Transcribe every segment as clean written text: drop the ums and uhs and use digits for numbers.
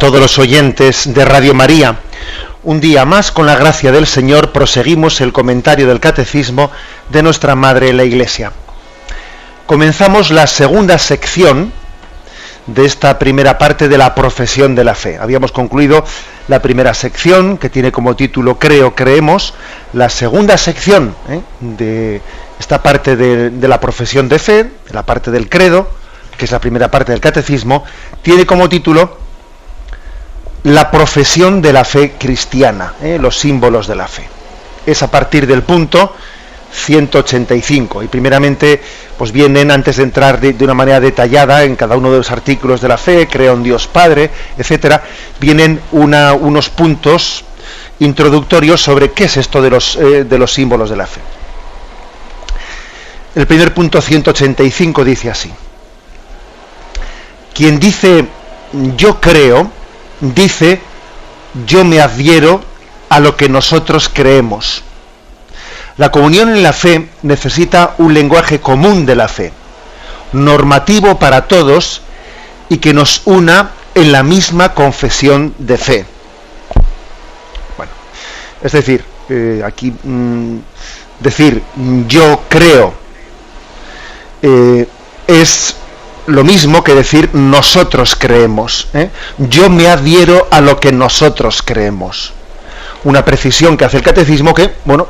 Todos los oyentes de Radio María, un día más, con la gracia del Señor, proseguimos el comentario del Catecismo de nuestra Madre la Iglesia. Comenzamos la segunda sección de esta primera parte de la profesión de la fe. Habíamos concluido la primera sección, que tiene como título Creo, creemos. La segunda sección de esta parte de la profesión de fe, de la parte del credo, que es la primera parte del Catecismo, tiene como título la profesión de la fe cristiana, los símbolos de la fe. Es a partir del punto 185, y primeramente pues vienen, antes de entrar de una manera detallada en cada uno de los artículos de la fe, creo en Dios Padre, etcétera, vienen unos puntos introductorios sobre qué es esto de los símbolos de la fe. El primer punto 185 dice así: quien dice yo creo, dice yo me adhiero a lo que nosotros creemos. La comunión en la fe necesita un lenguaje común de la fe, normativo para todos y que nos una en la misma confesión de fe. Bueno, es decir, aquí decir yo creo es lo mismo que decir nosotros creemos. Yo me adhiero a lo que nosotros creemos. Una precisión que hace el Catecismo que, bueno,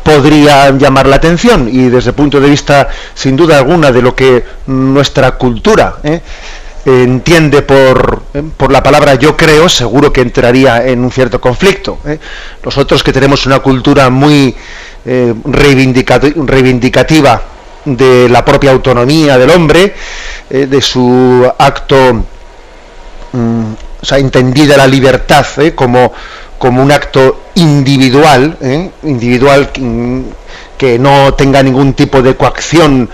podría llamar la atención, y desde el punto de vista, sin duda alguna, de lo que nuestra cultura entiende por la palabra yo creo, seguro que entraría en un cierto conflicto. Nosotros, que tenemos una cultura muy reivindicativa de la propia autonomía del hombre, de su acto, entendida la libertad como un acto individual, que no tenga ningún tipo de coacción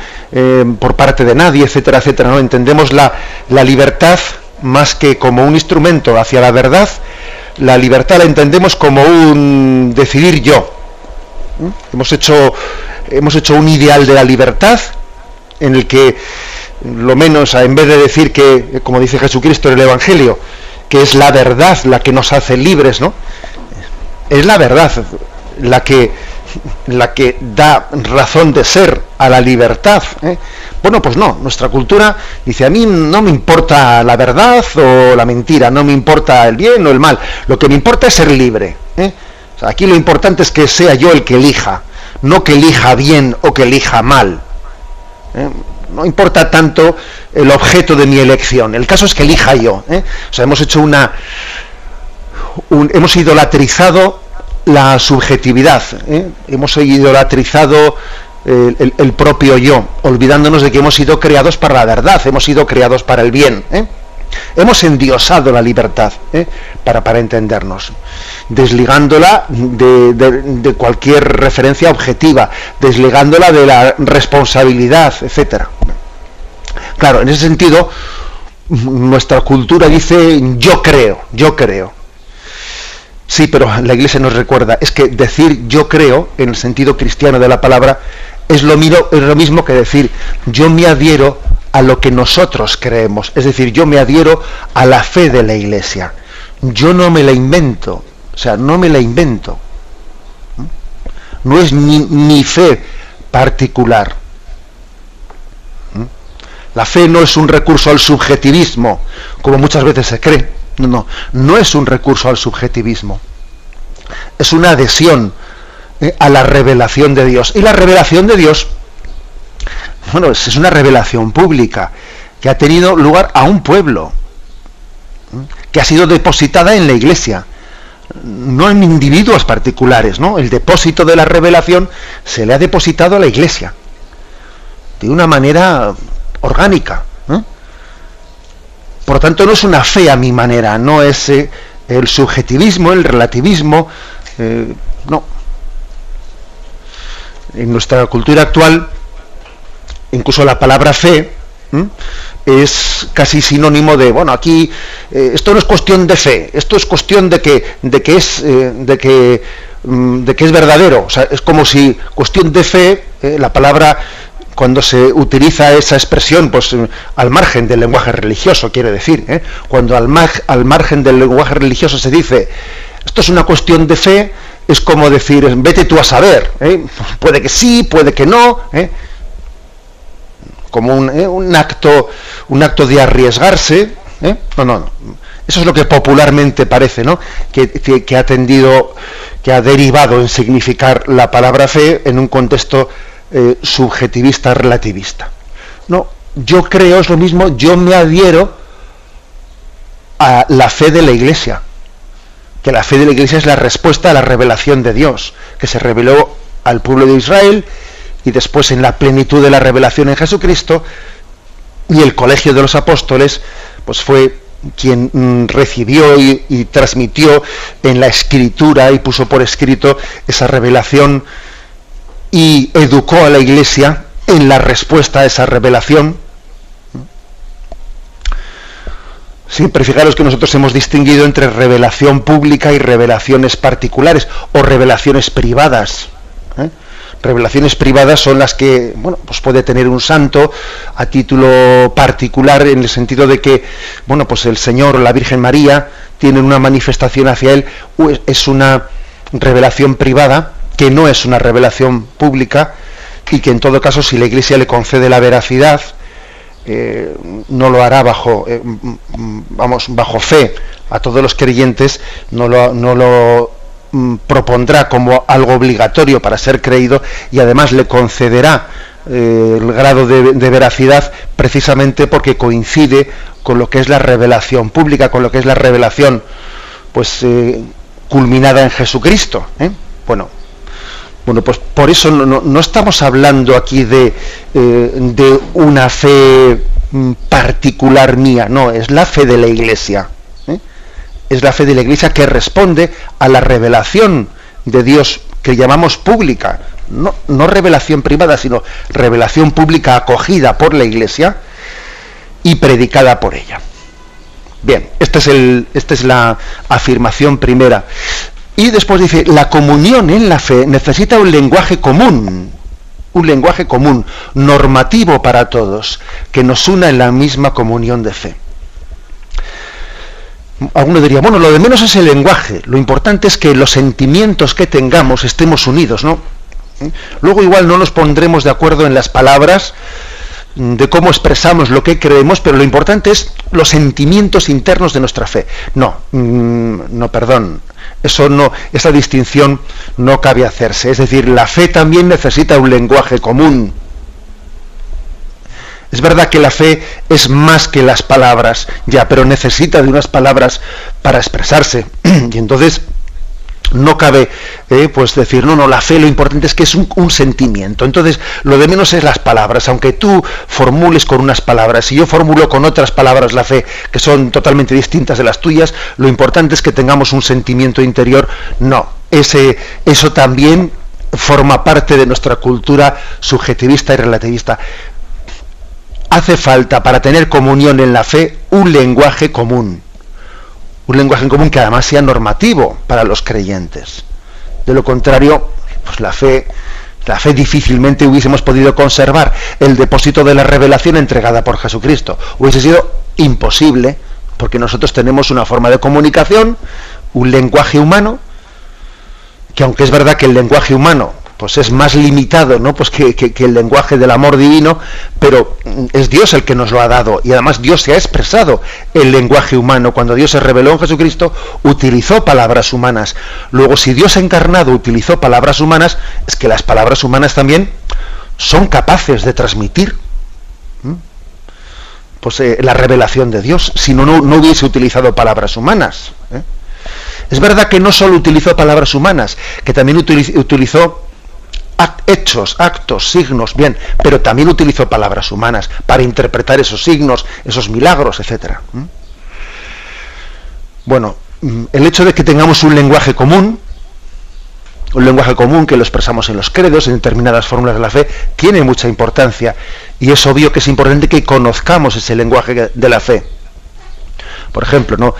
por parte de nadie, etcétera, etcétera, ¿no? Entendemos la libertad más que como un instrumento hacia la verdad. La libertad la entendemos como un decidir yo. Hemos hecho un ideal de la libertad en el que, lo menos, en vez de decir que, como dice Jesucristo en el Evangelio, que es la verdad la que nos hace libres, ¿no? Es la verdad la que da razón de ser a la libertad. Bueno, pues no, nuestra cultura dice: a mí no me importa la verdad o la mentira, no me importa el bien o el mal, lo que me importa es ser libre. O sea, aquí lo importante es que sea yo el que elija, no que elija bien o que elija mal. No importa tanto el objeto de mi elección, el caso es que elija yo. O sea, hemos hecho hemos idolatrizado la subjetividad, hemos idolatrizado el propio yo, olvidándonos de que hemos sido creados para la verdad, hemos sido creados para el bien. Hemos endiosado la libertad, para entendernos, desligándola de cualquier referencia objetiva, desligándola de la responsabilidad, etcétera. Claro, en ese sentido, nuestra cultura dice yo creo. Sí, pero la Iglesia nos recuerda, es que decir yo creo, en el sentido cristiano de la palabra, es lo mismo que decir yo me adhiero a lo que nosotros creemos. Es decir, yo me adhiero a la fe de la Iglesia. Yo no me la invento, No es mi fe particular. La fe no es un recurso al subjetivismo, como muchas veces se cree. No es un recurso al subjetivismo. Es una adhesión a la revelación de Dios. Y la revelación de Dios, bueno, es una revelación pública que ha tenido lugar a un pueblo, que ha sido depositada en la Iglesia, no en individuos particulares, ¿no? El depósito de la revelación se le ha depositado a la Iglesia de una manera orgánica. Por lo tanto, no es una fe a mi manera, no es el subjetivismo, el relativismo, no. En nuestra cultura actual, incluso la palabra fe es casi sinónimo de, bueno, aquí esto no es cuestión de fe, esto es cuestión de que es verdadero. O sea, es como si cuestión de fe, la palabra cuando se utiliza esa expresión, pues al margen del lenguaje religioso, quiere decir, cuando al margen del lenguaje religioso se dice, esto es una cuestión de fe, es como decir, vete tú a saber, puede que sí, puede que no, como un acto de arriesgarse, no. Eso es lo que popularmente parece, ¿no? Que ha derivado en significar la palabra fe en un contexto subjetivista, relativista. No, yo creo, es lo mismo, yo me adhiero a la fe de la Iglesia, que la fe de la Iglesia es la respuesta a la revelación de Dios, que se reveló al pueblo de Israel y después en la plenitud de la revelación en Jesucristo, y el colegio de los apóstoles pues fue quien recibió y transmitió en la escritura y puso por escrito esa revelación y educó a la Iglesia en la respuesta a esa revelación. Siempre fijaros que nosotros hemos distinguido entre revelación pública y revelaciones particulares o revelaciones privadas. Revelaciones privadas son las que, pues puede tener un santo a título particular, en el sentido de que, pues el Señor o la Virgen María tienen una manifestación hacia él, es una revelación privada, que no es una revelación pública, y que en todo caso, si la Iglesia le concede la veracidad, no lo hará bajo fe a todos los creyentes, no lo propondrá como algo obligatorio para ser creído, y además le concederá el grado de veracidad precisamente porque coincide con lo que es la revelación pública, con lo que es la revelación culminada en Jesucristo. Bueno, pues por eso no estamos hablando aquí de una fe particular mía, no, es la fe de la Iglesia. Es la fe de la Iglesia que responde a la revelación de Dios que llamamos pública, no revelación privada, sino revelación pública acogida por la Iglesia y predicada por ella. Bien, esta es la afirmación primera. Y después dice, la comunión en la fe necesita un lenguaje común, normativo para todos, que nos una en la misma comunión de fe. Alguno diría, lo de menos es el lenguaje, lo importante es que los sentimientos que tengamos estemos unidos, ¿no? Luego igual no nos pondremos de acuerdo en las palabras de cómo expresamos lo que creemos, pero lo importante es los sentimientos internos de nuestra fe. Perdón, esa distinción no cabe hacerse. Es decir, la fe también necesita un lenguaje común. Es verdad que la fe es más que las palabras, pero necesita de unas palabras para expresarse. Y entonces no cabe decir, la fe lo importante es que es un sentimiento. Entonces lo de menos es las palabras, aunque tú formules con unas palabras y yo formulo con otras palabras la fe que son totalmente distintas de las tuyas, lo importante es que tengamos un sentimiento interior. Eso también forma parte de nuestra cultura subjetivista y relativista. Hace falta, para tener comunión en la fe, un lenguaje común que además sea normativo para los creyentes. De lo contrario, pues la fe difícilmente hubiésemos podido conservar el depósito de la revelación entregada por Jesucristo. Hubiese sido imposible, porque nosotros tenemos una forma de comunicación, un lenguaje humano, que aunque es verdad que el lenguaje humano pues es más limitado, ¿no? Pues que el lenguaje del amor divino, pero es Dios el que nos lo ha dado, y además Dios se ha expresado el lenguaje humano. Cuando Dios se reveló en Jesucristo, utilizó palabras humanas. Luego, si Dios encarnado utilizó palabras humanas, es que las palabras humanas también son capaces de transmitir la revelación de Dios. Si no hubiese utilizado palabras humanas. Es verdad que no solo utilizó palabras humanas, que también utilizó hechos, actos, signos, pero también utilizó palabras humanas para interpretar esos signos, esos milagros, etc. El hecho de que tengamos un lenguaje común que lo expresamos en los credos, en determinadas fórmulas de la fe, tiene mucha importancia, y es obvio que es importante que conozcamos ese lenguaje de la fe. Por ejemplo,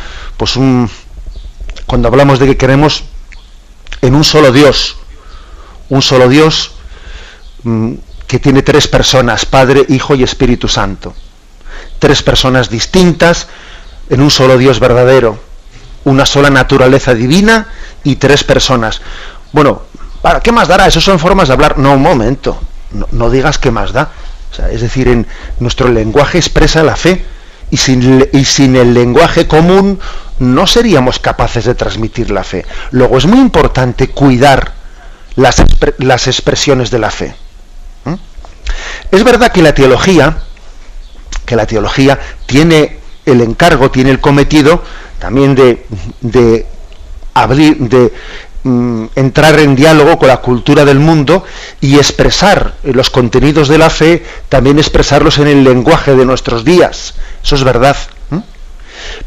cuando hablamos de que creemos en un solo Dios que tiene tres personas, Padre, Hijo y Espíritu Santo. Tres personas distintas en un solo Dios verdadero, una sola naturaleza divina y tres personas. Bueno, ¿qué más dará? Eso son formas de hablar. No, un momento, no digas qué más da. O sea, es decir, en nuestro lenguaje expresa la fe, y sin el lenguaje común no seríamos capaces de transmitir la fe. Luego es muy importante cuidar las expresiones de la fe. Es verdad que la teología tiene el encargo, tiene el cometido también de abrir, entrar en diálogo con la cultura del mundo y expresar los contenidos de la fe, también expresarlos en el lenguaje de nuestros días. Eso es verdad.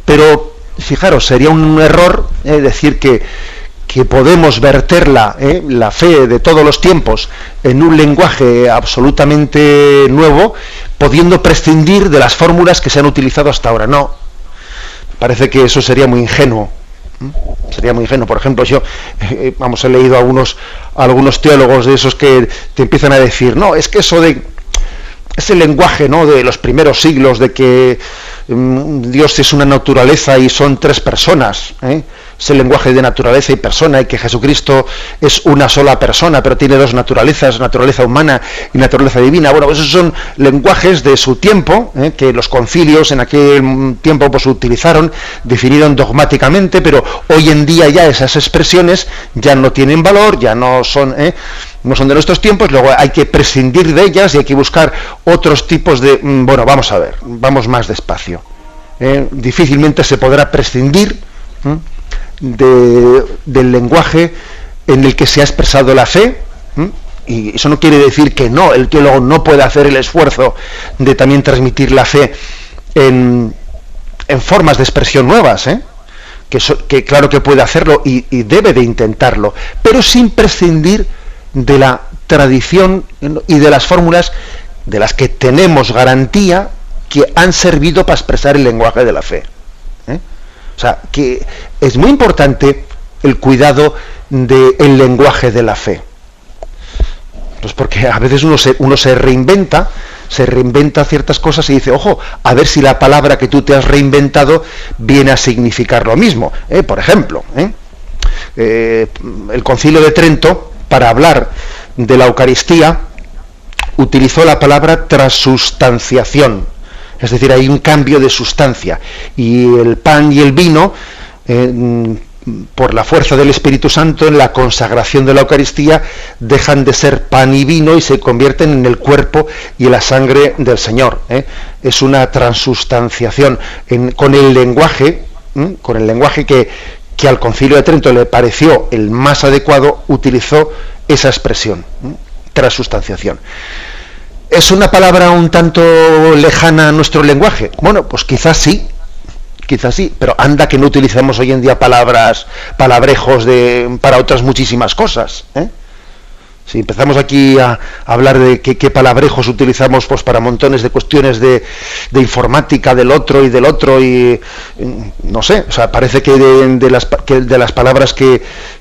Pero fijaros, sería un error decir que podemos verter la fe de todos los tiempos en un lenguaje absolutamente nuevo, pudiendo prescindir de las fórmulas que se han utilizado hasta ahora. No, parece que eso sería muy ingenuo. Sería muy ingenuo. Por ejemplo, yo he leído a algunos teólogos de esos que te empiezan a decir, no, es que eso de ese lenguaje, ¿no?, de los primeros siglos, de que Dios es una naturaleza y son tres personas, ese lenguaje de naturaleza y persona, y que Jesucristo es una sola persona, pero tiene dos naturalezas, naturaleza humana y naturaleza divina. Bueno, esos son lenguajes de su tiempo, que los concilios en aquel tiempo pues utilizaron, definieron dogmáticamente, pero hoy en día ya esas expresiones ya no tienen valor, ya no son de nuestros tiempos. Luego hay que prescindir de ellas y hay que buscar otros tipos de... Bueno, vamos a ver, vamos más despacio. Difícilmente se podrá prescindir del lenguaje en el que se ha expresado la fe, y eso no quiere decir que no, el teólogo no puede hacer el esfuerzo de también transmitir la fe en formas de expresión nuevas, que claro que puede hacerlo y debe de intentarlo, pero sin prescindir de la tradición y de las fórmulas de las que tenemos garantía que han servido para expresar el lenguaje de la fe. O sea, que es muy importante el cuidado del lenguaje de la fe. Pues porque a veces uno se reinventa ciertas cosas y dice, ojo, a ver si la palabra que tú te has reinventado viene a significar lo mismo. Por ejemplo, el Concilio de Trento, para hablar de la Eucaristía, utilizó la palabra transustanciación. Es decir, hay un cambio de sustancia, y el pan y el vino, por la fuerza del Espíritu Santo, en la consagración de la Eucaristía, dejan de ser pan y vino y se convierten en el cuerpo y la sangre del Señor. Es una transustanciación con el lenguaje que al Concilio de Trento le pareció el más adecuado, utilizó esa expresión, transustanciación. ¿Es una palabra un tanto lejana a nuestro lenguaje? Bueno, pues quizás sí, pero anda que no utilizamos hoy en día palabrejos para otras muchísimas cosas. Si empezamos aquí a hablar de qué palabrejos utilizamos pues para montones de cuestiones de informática del otro, y no sé, o sea, parece que de las palabras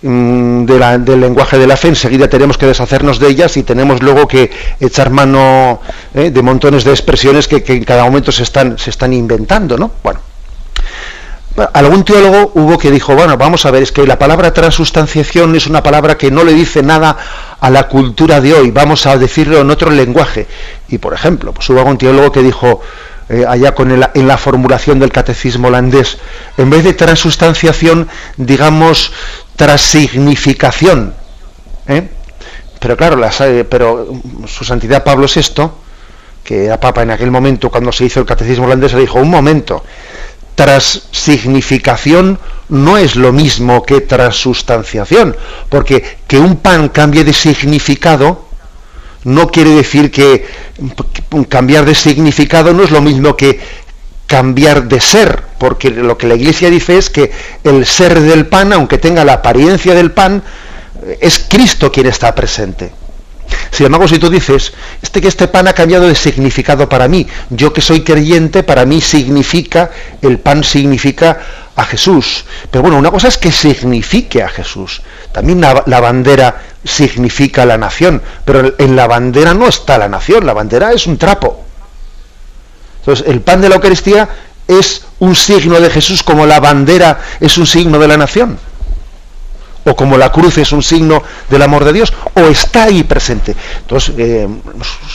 del lenguaje de la fe enseguida tenemos que deshacernos de ellas, y tenemos luego que echar mano de montones de expresiones que en cada momento se están inventando, ¿no? Bueno, algún teólogo hubo que dijo, bueno, vamos a ver, es que la palabra transustanciación es una palabra que no le dice nada a la cultura de hoy, vamos a decirlo en otro lenguaje. Y por ejemplo, pues hubo algún teólogo que dijo, allá en la formulación del catecismo holandés, en vez de transustanciación, digamos transignificación. Pero claro, pero su santidad Pablo VI, que era papa en aquel momento cuando se hizo el catecismo holandés, le dijo, un momento, transignificación no es lo mismo que transustanciación, porque que un pan cambie de significado no quiere decir que cambiar de significado no es lo mismo que cambiar de ser, porque lo que la Iglesia dice es que el ser del pan, aunque tenga la apariencia del pan, es Cristo quien está presente. Sin embargo, si tú dices, que este pan ha cambiado de significado para mí, yo que soy creyente, para mí el pan significa a Jesús. Pero bueno, una cosa es que signifique a Jesús. También la bandera significa la nación, pero en la bandera no está la nación, la bandera es un trapo. Entonces, el pan de la Eucaristía es un signo de Jesús como la bandera es un signo de la nación, o como la cruz es un signo del amor de Dios, o está ahí presente. Entonces,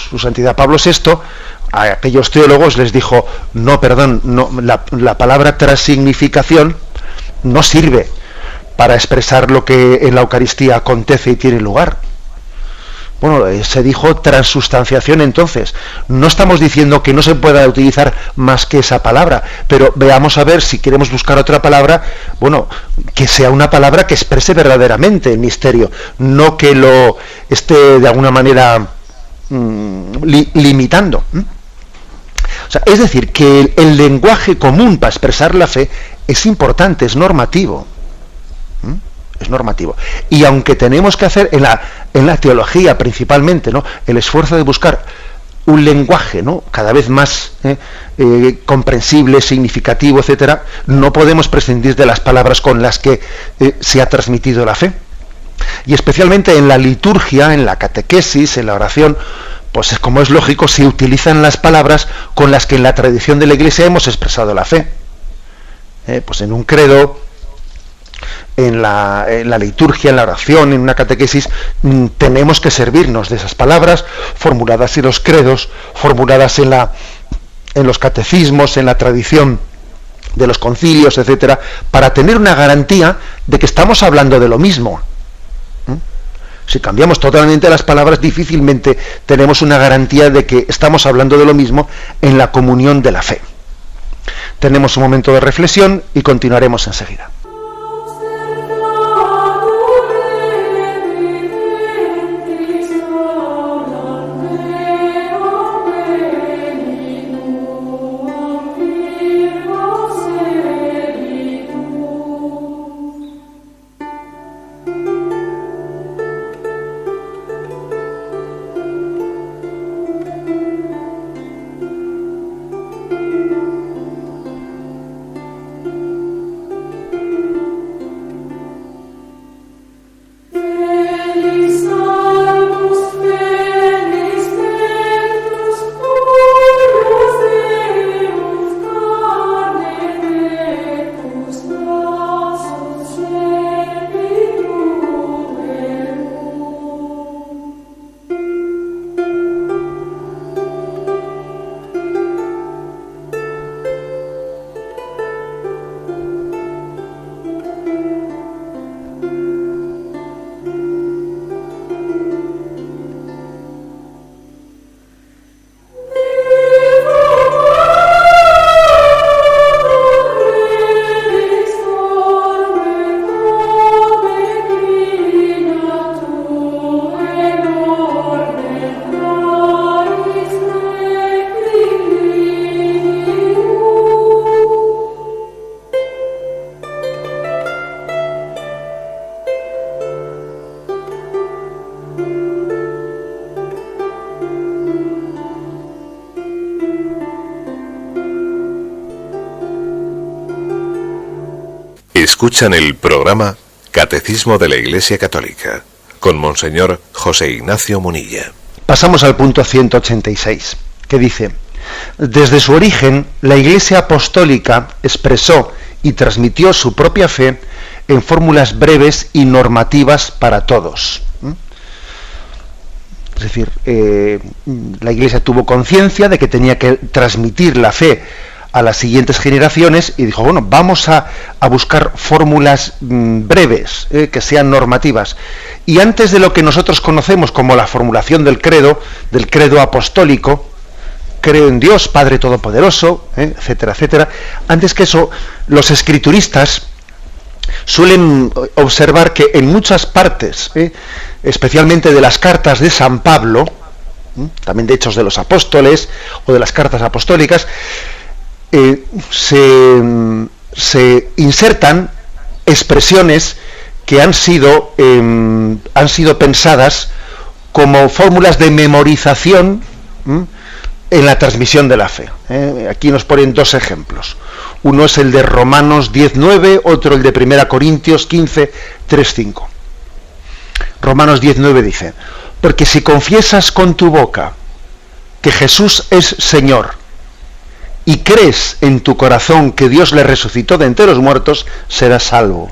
su santidad Pablo VI, a aquellos teólogos les dijo, no, la palabra transignificación no sirve para expresar lo que en la Eucaristía acontece y tiene lugar. Bueno, se dijo transustanciación. Entonces, no estamos diciendo que no se pueda utilizar más que esa palabra, pero veamos a ver si queremos buscar otra palabra, bueno, que sea una palabra que exprese verdaderamente el misterio, no que lo esté de alguna manera limitando. O sea, es decir, que el lenguaje común para expresar la fe es importante, es normativo. Es normativo. Y aunque tenemos que hacer en la teología principalmente, ¿no?, el esfuerzo de buscar un lenguaje, ¿no?, cada vez más comprensible, significativo, etcétera, no podemos prescindir de las palabras con las que se ha transmitido la fe. Y especialmente en la liturgia, en la catequesis, en la oración, pues como es lógico, se utilizan las palabras con las que en la tradición de la Iglesia hemos expresado la fe. Pues en un credo, en la liturgia, en la oración, en una catequesis, tenemos que servirnos de esas palabras formuladas en los credos, formuladas en los catecismos, en la tradición de los concilios, etcétera, para tener una garantía de que estamos hablando de lo mismo. Si cambiamos totalmente las palabras, difícilmente tenemos una garantía de que estamos hablando de lo mismo en la comunión de la fe. Tenemos un momento de reflexión y continuaremos enseguida. Escuchan el programa Catecismo de la Iglesia Católica con Monseñor José Ignacio Munilla. Pasamos al punto 186, que dice: desde su origen, la Iglesia Apostólica expresó y transmitió su propia fe en fórmulas breves y normativas para todos. Es decir, la Iglesia tuvo conciencia de que tenía que transmitir la fe a las siguientes generaciones y dijo, bueno, vamos a buscar fórmulas breves, que sean normativas. Y antes de lo que nosotros conocemos como la formulación del credo apostólico, creo en Dios, Padre Todopoderoso, etcétera, etcétera, antes que eso, los escrituristas suelen observar que en muchas partes, especialmente de las cartas de San Pablo, también de Hechos de los Apóstoles o de las cartas apostólicas, se insertan expresiones que han sido pensadas como fórmulas de memorización en la transmisión de la fe. Aquí nos ponen dos ejemplos. Uno es el de Romanos 10:9, otro el de 1 Corintios 15:3-5. Romanos 10:9 dice: porque si confiesas con tu boca que Jesús es Señor y crees en tu corazón que Dios le resucitó de entre los muertos, serás salvo.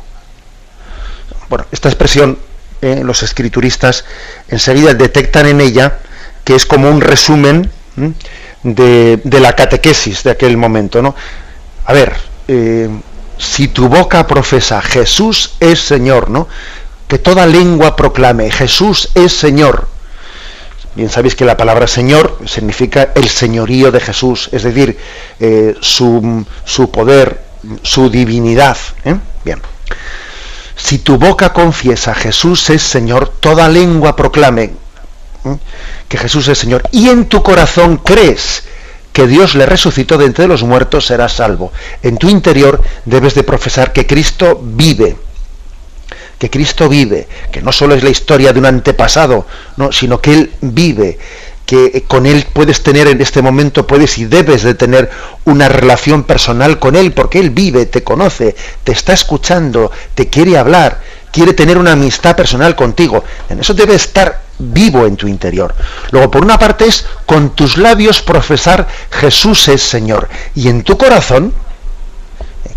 Bueno, esta expresión, los escrituristas enseguida detectan en ella que es como un resumen de la catequesis de aquel momento, ¿no? A ver, si tu boca profesa Jesús es Señor, ¿no? Que toda lengua proclame Jesús es Señor. Bien sabéis que la palabra Señor significa el señorío de Jesús, es decir, su poder, su divinidad. Bien. Si tu boca confiesa Jesús es Señor, toda lengua proclame que Jesús es Señor, y en tu corazón crees que Dios le resucitó de entre los muertos, serás salvo. En tu interior debes de profesar que Cristo vive, que no solo es la historia de un antepasado, no, sino que Él vive, que con Él puedes tener en este momento, puedes y debes de tener una relación personal con Él, porque Él vive, te conoce, te está escuchando, te quiere hablar, quiere tener una amistad personal contigo. En eso debe estar vivo en tu interior. Luego, por una parte, es con tus labios profesar Jesús es Señor, y en tu corazón,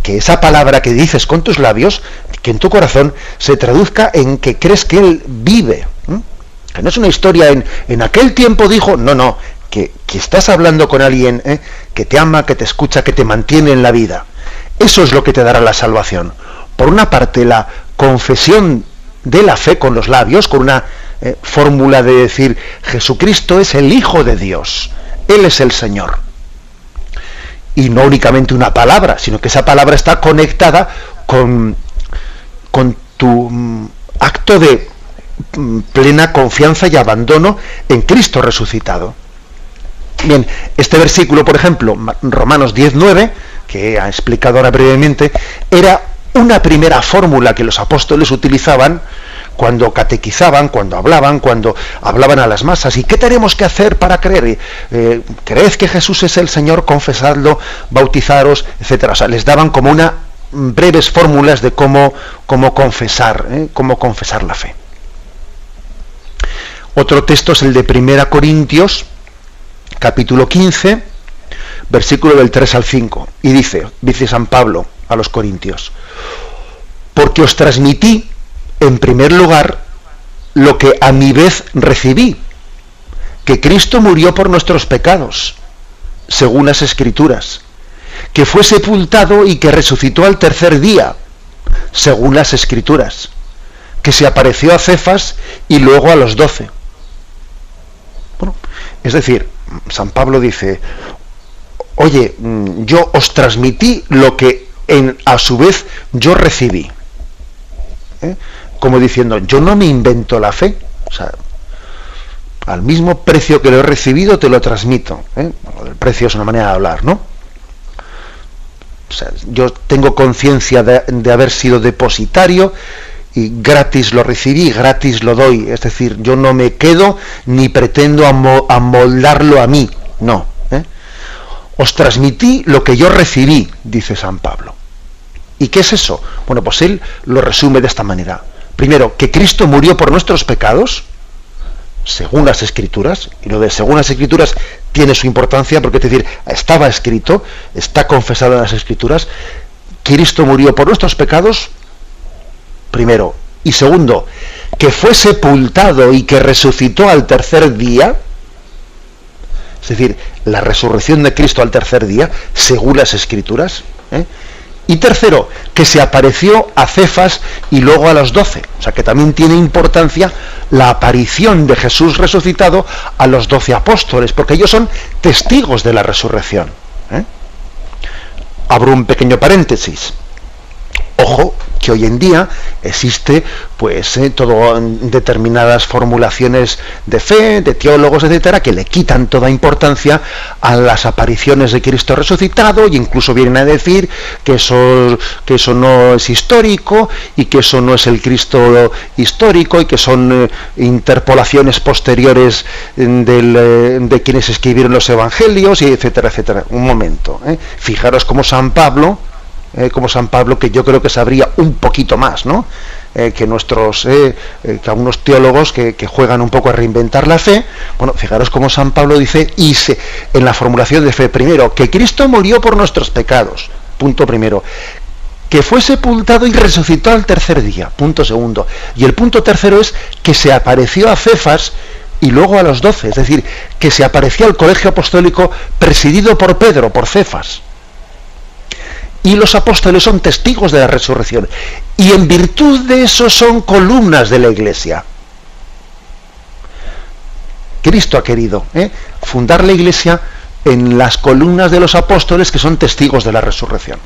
que esa palabra que dices con tus labios, que en tu corazón se traduzca en que crees que Él vive. Que no es una historia en aquel tiempo dijo, no, que estás hablando con alguien que te ama, que te escucha, que te mantiene en la vida. Eso es lo que te dará la salvación. Por una parte, la confesión de la fe con los labios, con una fórmula de decir Jesucristo es el Hijo de Dios, Él es el Señor. Y no únicamente una palabra, sino que esa palabra está conectada con tu acto de plena confianza y abandono en Cristo resucitado. Bien, este versículo, por ejemplo, Romanos 10:9, que he explicado ahora brevemente, era una primera fórmula que los apóstoles utilizaban cuando catequizaban, cuando hablaban a las masas. ¿Y qué tenemos que hacer para creer? Creed que Jesús es el Señor, confesadlo, bautizaros, etcétera. O sea, les daban como una breves fórmulas de cómo confesar la fe. Otro texto es el de 1 Corintios, capítulo 15, versículo del 3 al 5. Y dice San Pablo a los corintios: porque os transmití en primer lugar lo que a mi vez recibí, que Cristo murió por nuestros pecados, según las Escrituras, que fue sepultado y que resucitó al tercer día, según las Escrituras, que se apareció a Cefas y luego a los 12. Bueno, es decir, San Pablo dice, oye, yo os transmití lo que a su vez yo recibí. Como diciendo, yo no me invento la fe, o sea, al mismo precio que lo he recibido te lo transmito. Bueno, el precio es una manera de hablar, ¿no? O sea, yo tengo conciencia de haber sido depositario y gratis lo recibí, gratis lo doy. Es decir, yo no me quedo ni pretendo amoldarlo a mí, no. Os transmití lo que yo recibí, dice San Pablo. ¿Y qué es eso? Bueno, pues él lo resume de esta manera. Primero, que Cristo murió por nuestros pecados, según las Escrituras, y lo de según las Escrituras tiene su importancia porque, es decir, estaba escrito, está confesado en las Escrituras, Cristo murió por nuestros pecados, primero. Y segundo, que fue sepultado y que resucitó al tercer día, es decir, la resurrección de Cristo al tercer día, según las Escrituras, Y tercero, que se apareció a Cefas y luego a los 12. O sea, que también tiene importancia la aparición de Jesús resucitado a los 12 apóstoles, porque ellos son testigos de la resurrección. Abro un pequeño paréntesis. Ojo, que hoy en día existe determinadas formulaciones de fe, de teólogos, etcétera, que le quitan toda importancia a las apariciones de Cristo resucitado, e incluso vienen a decir que eso no es histórico y que eso no es el Cristo histórico y que son interpolaciones posteriores de quienes escribieron los evangelios, y etcétera, etcétera. Un momento, fijaros como San Pablo, que yo creo que sabría un poquito más, ¿no?, que nuestros que algunos teólogos que juegan un poco a reinventar la fe. Bueno, fijaros cómo San Pablo dice, en la formulación de fe, primero, que Cristo murió por nuestros pecados, punto primero, que fue sepultado y resucitó al tercer día, punto segundo, y el punto tercero es que se apareció a Cefas y luego a los 12, es decir, que se apareció al colegio apostólico presidido por Pedro, por Cefas. Y los apóstoles son testigos de la resurrección. Y en virtud de eso son columnas de la Iglesia. Cristo ha querido fundar la Iglesia en las columnas de los apóstoles que son testigos de la resurrección.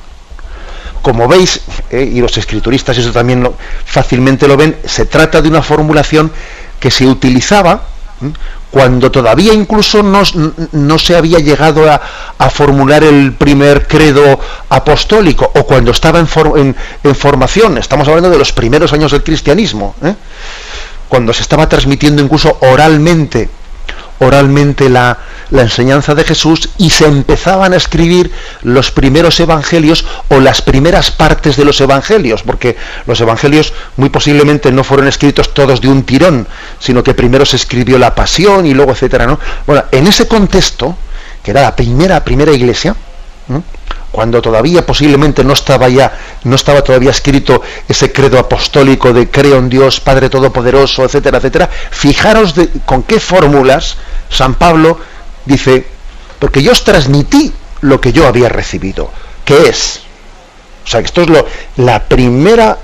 Como veis, y los escrituristas eso también fácilmente lo ven, se trata de una formulación que se utilizaba cuando todavía incluso no se había llegado a formular el primer credo apostólico, o cuando estaba en formación. Estamos hablando de los primeros años del cristianismo, cuando se estaba transmitiendo incluso oralmente la enseñanza de Jesús, y se empezaban a escribir los primeros evangelios o las primeras partes de los evangelios, porque los evangelios muy posiblemente no fueron escritos todos de un tirón, sino que primero se escribió la pasión y luego etcétera, ¿no? Bueno, en ese contexto, que era la primera iglesia, cuando todavía posiblemente no estaba todavía escrito ese credo apostólico de creo en Dios Padre Todopoderoso, etcétera, etcétera, fijaros con qué fórmulas San Pablo dice, porque yo os transmití lo que yo había recibido, que es, o sea, que esto es la primera,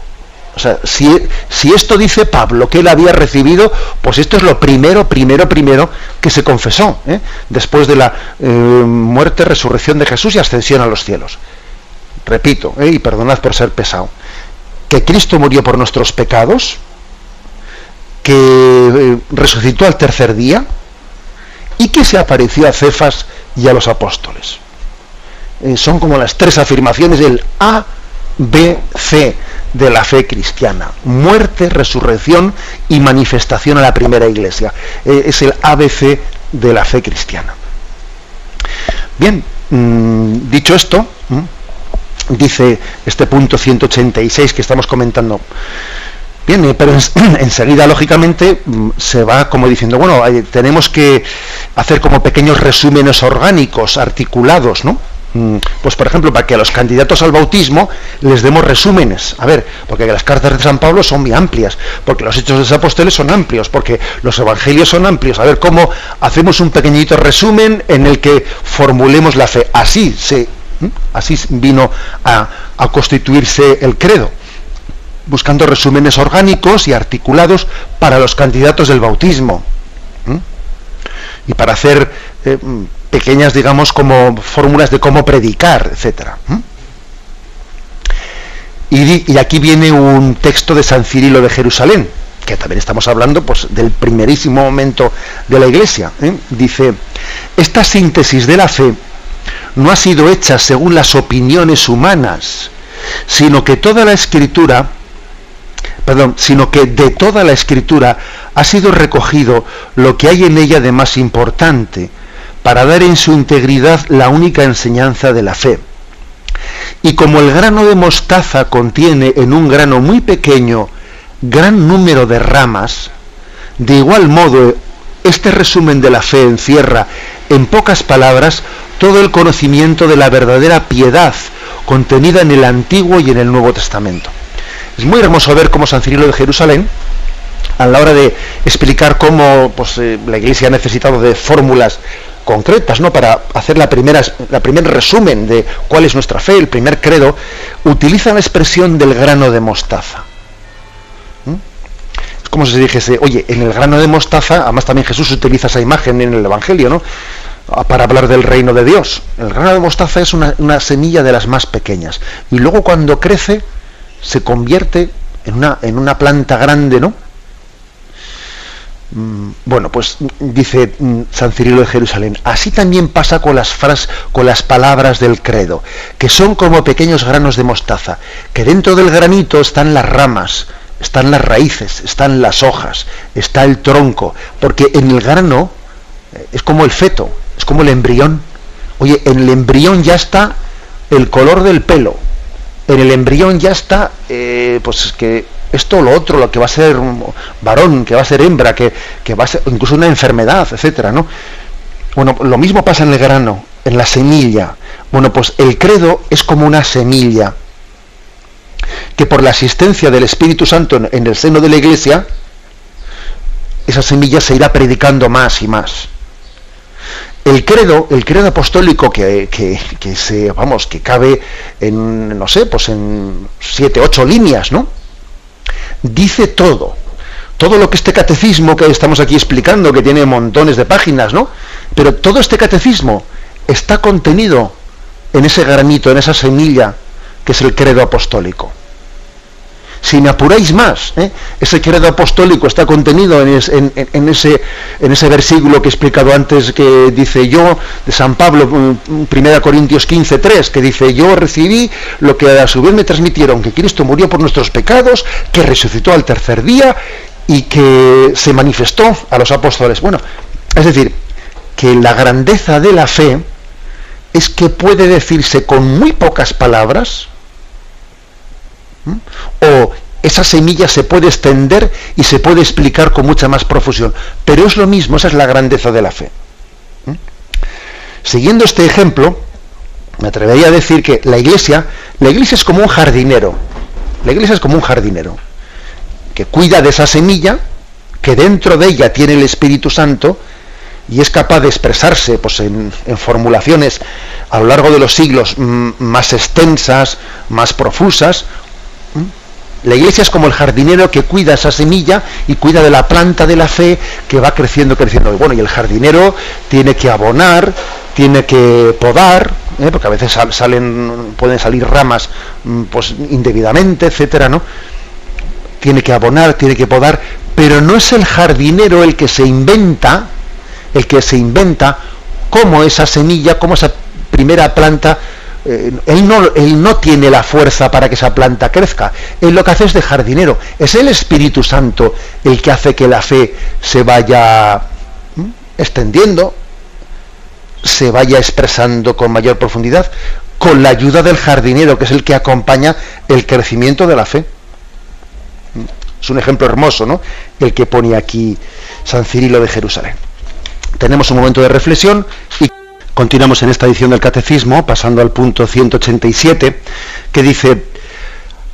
o sea, si esto dice Pablo que él había recibido, pues esto es lo primero que se confesó, después de la muerte, resurrección de Jesús y ascensión a los cielos. Repito, y perdonad por ser pesado, que Cristo murió por nuestros pecados, que resucitó al tercer día, y que se apareció a Cefas y a los apóstoles. Son como las tres afirmaciones del A, B, C de la fe cristiana: muerte, resurrección y manifestación a la primera iglesia. Es el ABC de la fe cristiana. Bien, dicho esto, dice este punto 186 que estamos comentando. Bien, pero enseguida, lógicamente, se va como diciendo, bueno, tenemos que hacer como pequeños resúmenes orgánicos, articulados, ¿no? Pues, por ejemplo, para que a los candidatos al bautismo les demos resúmenes. A ver, porque las cartas de San Pablo son muy amplias, porque los Hechos de los Apóstoles son amplios, porque los Evangelios son amplios. A ver, ¿cómo hacemos un pequeñito resumen en el que formulemos la fe? Así vino a constituirse el credo, buscando resúmenes orgánicos y articulados para los candidatos del bautismo, y para hacer pequeñas, digamos, como fórmulas de cómo predicar, etcétera. Y aquí viene un texto de San Cirilo de Jerusalén, que también estamos hablando, pues, del primerísimo momento de la Iglesia. Dice: esta síntesis de la fe no ha sido hecha según las opiniones humanas, sino que de toda la Escritura ha sido recogido lo que hay en ella de más importante, para dar en su integridad la única enseñanza de la fe. Y como el grano de mostaza contiene en un grano muy pequeño gran número de ramas, de igual modo este resumen de la fe encierra, en pocas palabras, todo el conocimiento de la verdadera piedad contenida en el Antiguo y en el Nuevo Testamento. Es muy hermoso ver cómo San Cirilo de Jerusalén, a la hora de explicar cómo, pues, la Iglesia ha necesitado de fórmulas concretas, ¿no?, para hacer la primer resumen de cuál es nuestra fe, el primer credo, utiliza la expresión del grano de mostaza. Es como si se dijese, oye, en el grano de mostaza, además también Jesús utiliza esa imagen en el Evangelio, ¿no?, para hablar del reino de Dios. El grano de mostaza es una semilla de las más pequeñas, y luego cuando crece se convierte en una planta grande, ¿no? Bueno, pues dice San Cirilo de Jerusalén, así también pasa con las palabras del credo, que son como pequeños granos de mostaza, que dentro del granito están las ramas, están las raíces, están las hojas, está el tronco, porque en el grano es como el feto, es como el embrión. Oye, en el embrión ya está el color del pelo, en el embrión ya está, pues que esto o lo otro, lo que va a ser varón, que va a ser hembra, que va a ser incluso una enfermedad, etcétera, ¿no? Bueno, lo mismo pasa en el grano, en la semilla. Bueno, pues el credo es como una semilla que por la asistencia del Espíritu Santo en el seno de la Iglesia, esa semilla se irá predicando más y más. El credo apostólico que cabe en, no sé, pues en 7, 8 líneas, ¿no? Dice todo lo que este catecismo que estamos aquí explicando, que tiene montones de páginas, ¿no? Pero todo este catecismo está contenido en ese granito, en esa semilla que es el credo apostólico. Si me apuráis más, ese credo apostólico está contenido en ese versículo que he explicado antes, que dice yo, de San Pablo, 1 Corintios 15:3, que dice: yo recibí lo que a su vez me transmitieron, que Cristo murió por nuestros pecados, que resucitó al tercer día y que se manifestó a los apóstoles. Bueno, es decir, que la grandeza de la fe es que puede decirse con muy pocas palabras, o esa semilla se puede extender y se puede explicar con mucha más profusión, pero es lo mismo, esa es la grandeza de la fe. Siguiendo este ejemplo, me atrevería a decir que la iglesia es como un jardinero. La iglesia es como un jardinero que cuida de esa semilla, que dentro de ella tiene el Espíritu Santo y es capaz de expresarse pues en formulaciones a lo largo de los siglos más extensas, más profusas. La iglesia es como el jardinero que cuida esa semilla y cuida de la planta de la fe que va creciendo. Y bueno, y el jardinero tiene que abonar, tiene que podar, porque a veces pueden salir ramas pues indebidamente, etcétera, ¿no? Tiene que abonar, tiene que podar, pero no es el jardinero el que se inventa cómo esa semilla, cómo esa primera planta. Él no tiene la fuerza para que esa planta crezca. Él lo que hace es de jardinero. Es el Espíritu Santo el que hace que la fe se vaya extendiendo, se vaya expresando con mayor profundidad, con la ayuda del jardinero, que es el que acompaña el crecimiento de la fe. Es un ejemplo hermoso, ¿no?, el que pone aquí San Cirilo de Jerusalén. Tenemos un momento de reflexión y continuamos en esta edición del Catecismo, pasando al punto 187, que dice: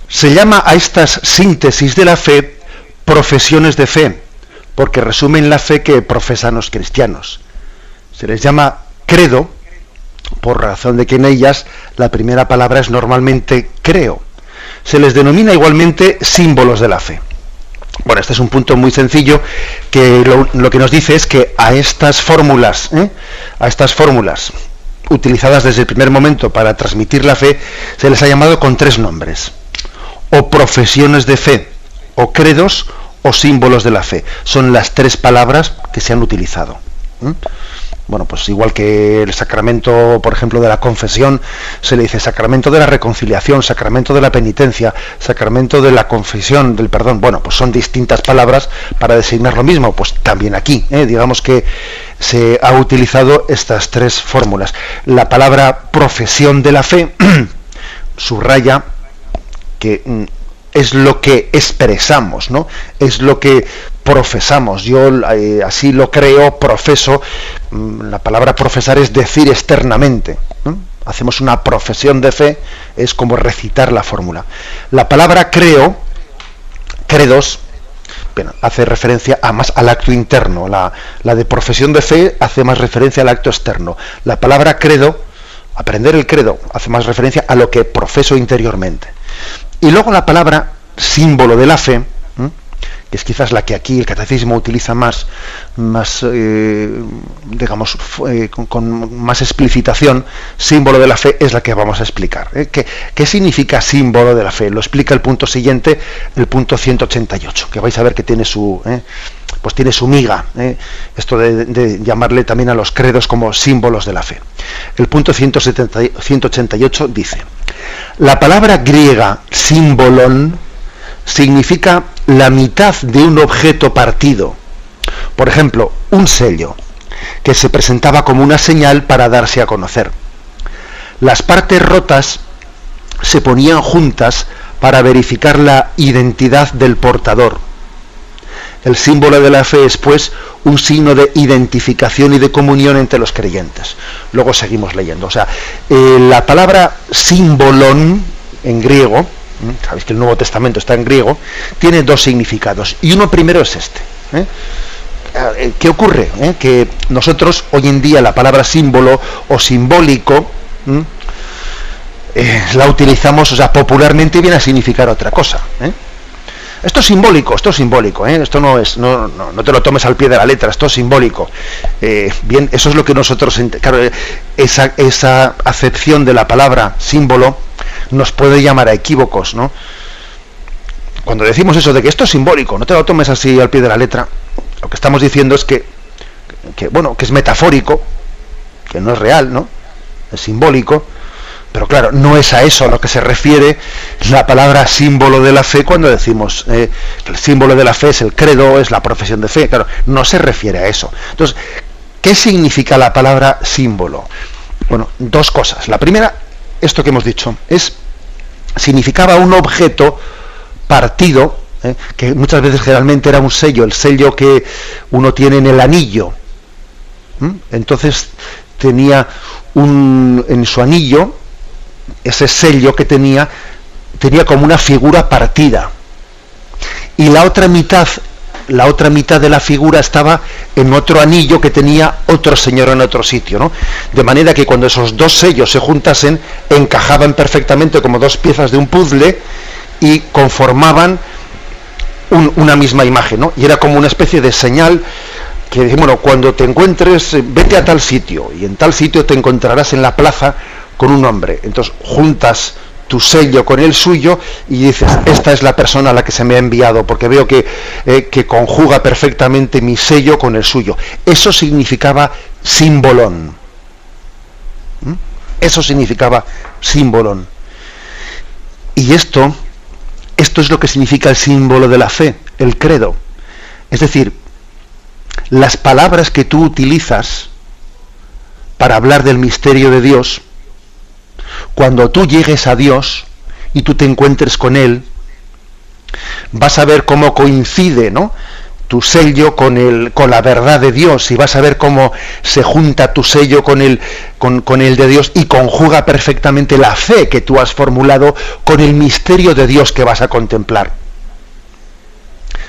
se llama a estas síntesis de la fe profesiones de fe, porque resumen la fe que profesan los cristianos. Se les llama credo, por razón de que en ellas la primera palabra es normalmente creo. Se les denomina igualmente símbolos de la fe. Bueno, este es un punto muy sencillo, que lo que nos dice es que a estas fórmulas utilizadas desde el primer momento para transmitir la fe, se les ha llamado con 3 nombres: o profesiones de fe, o credos, o símbolos de la fe. Son las 3 palabras que se han utilizado. Bueno, pues igual que el sacramento, por ejemplo, de la confesión, se le dice sacramento de la reconciliación, sacramento de la penitencia, sacramento de la confesión, del perdón. Bueno, pues son distintas palabras para designar lo mismo. Pues también aquí, digamos que se ha utilizado estas 3 fórmulas. La palabra profesión de la fe subraya que es lo que expresamos, ¿no? Es lo que profesamos. Yo así lo creo, profeso. La palabra profesar es decir externamente, ¿no? Hacemos una profesión de fe, es como recitar la fórmula. La palabra creo, credos, bueno, hace referencia más al acto interno. La de profesión de fe hace más referencia al acto externo. La palabra credo, aprender el credo, hace más referencia a lo que profeso interiormente. Y luego la palabra símbolo de la fe, que es quizás la que aquí el catecismo utiliza más digamos, con más explicitación. Símbolo de la fe es la que vamos a explicar. ¿Qué significa símbolo de la fe? Lo explica el punto siguiente, el punto 188, que vais a ver que tiene su miga, esto de llamarle también a los credos como símbolos de la fe. El punto 188 dice: la palabra griega símbolon significa la mitad de un objeto partido. Por ejemplo, un sello, que se presentaba como una señal para darse a conocer. Las partes rotas se ponían juntas para verificar la identidad del portador. El símbolo de la fe es, pues, un signo de identificación y de comunión entre los creyentes. Luego seguimos leyendo. O sea, la palabra símbolon en griego, sabéis que el Nuevo Testamento está en griego, tiene dos significados. Y uno primero es este. ¿Qué ocurre? Que nosotros hoy en día la palabra símbolo o simbólico la utilizamos, o sea, popularmente viene a significar otra cosa. Esto es simbólico, esto no es, no te lo tomes al pie de la letra, esto es simbólico. Bien, eso es lo que nosotros, claro, esa acepción de la palabra símbolo nos puede llamar a equívocos, ¿no? Cuando decimos eso de que esto es simbólico, no te lo tomes así al pie de la letra, lo que estamos diciendo es que es metafórico, que no es real, ¿no? Es simbólico. Pero claro, no es a eso a lo que se refiere la palabra símbolo de la fe cuando decimos que el símbolo de la fe es el credo, es la profesión de fe. Claro, no se refiere a eso. Entonces, ¿qué significa la palabra símbolo? Bueno, dos cosas. La primera, esto que hemos dicho, significaba un objeto partido, que muchas veces generalmente era un sello, el sello que uno tiene en el anillo. Entonces, tenía en su anillo, ese sello que tenía como una figura partida, y la otra mitad de la figura estaba en otro anillo que tenía otro señor en otro sitio, ¿no? De manera que cuando esos dos sellos se juntasen, encajaban perfectamente como dos piezas de un puzzle y conformaban una misma imagen, ¿no? Y era como una especie de señal que dice, bueno, cuando te encuentres, vete a tal sitio, y en tal sitio te encontrarás en la plaza con un hombre. Entonces juntas tu sello con el suyo y dices, esta es la persona a la que se me ha enviado, porque veo que conjuga perfectamente mi sello con el suyo. Eso significaba símbolon. Eso significaba símbolon. Y esto es lo que significa el símbolo de la fe, el credo. Es decir, las palabras que tú utilizas para hablar del misterio de Dios, cuando tú llegues a Dios y tú te encuentres con Él, vas a ver cómo coincide, ¿no?, tu sello con la verdad de Dios, y vas a ver cómo se junta tu sello con el de Dios y conjuga perfectamente la fe que tú has formulado con el misterio de Dios que vas a contemplar.